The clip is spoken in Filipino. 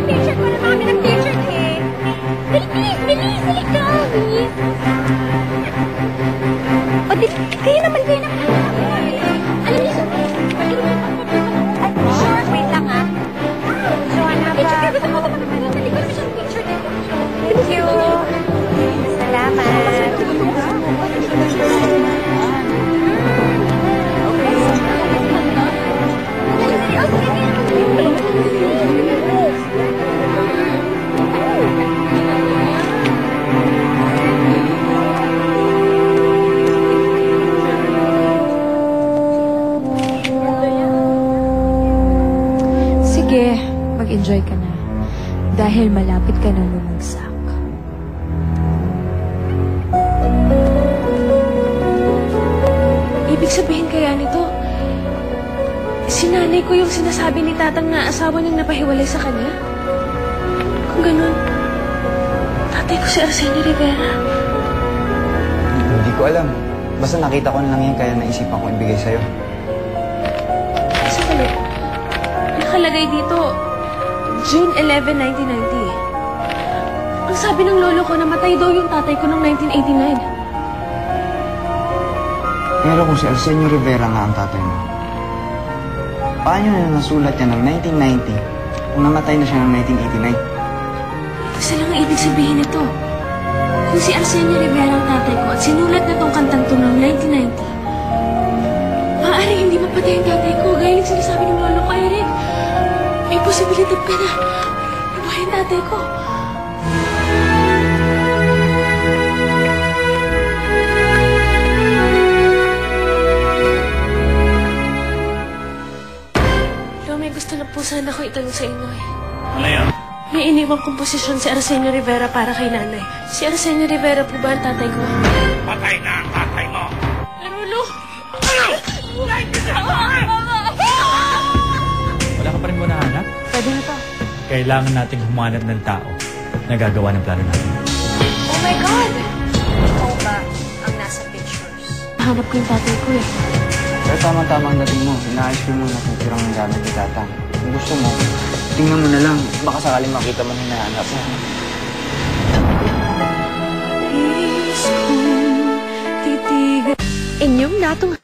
Picture ko na kami ng picture eh. Bilis, bilis, halika. O, kayo naman. Alam niyo, sure, wait lang ah. Joanna ba? Thank you. Salamat. Sige, mag-enjoy ka na. Dahil malapit ka nang bumagsak. Ibig sabihin kaya nito, si nanay ko yung sinasabi ni tatang na asawa niyang napahiwalay sa kanya? Kung ganun, tatay ko si Arsenio Rivera. Hindi ko alam. Basta nakita ko na lang yan kaya naisipan ko ibigay sa'yo. Sandali. Nakalagay dito, June 11, 1990. Ang sabi ng lolo ko, namatay daw yung tatay ko noong 1989. Pero kung si Arsenio Rivera nga ang tatay mo, paano na nasulat yan ng 1990 kung namatay na siya ng 1989? Isa lang ang ibig sabihin nito. Kung si Arsenio Rivera ang tatay ko at sinulat na tong kantang to noong 1990, maaaring hindi mapatay ang tatay ko gaya ng sinasabi ng lolo ko, Eric. May posibilidad pa na nabuhay ang tatay ko. Pero may gusto na po sana ko itanong sa inyo eh. Ano yan? May iniwang komposisyon si Arsenio Rivera para kay nanay. Si Arsenio Rivera po ba ang tatay ko? Patay na ang tatay mo! Lolo! Wala ka pa rin mo nahanap? Pwede na to. Kailangan nating humanap ng tao na gagawa ng plano natin. Oh my God! Ikaw ba ang nasa pictures? Hanap ko yung tatay ko eh. Pero tama-tama ang dating mo. Inaayos ko muna kung tirang ng gamit ni Tatang. Kung gusto mo, tingnan mo na lang. Baka sakaling makita mo na hinahanap mo. Inyong natong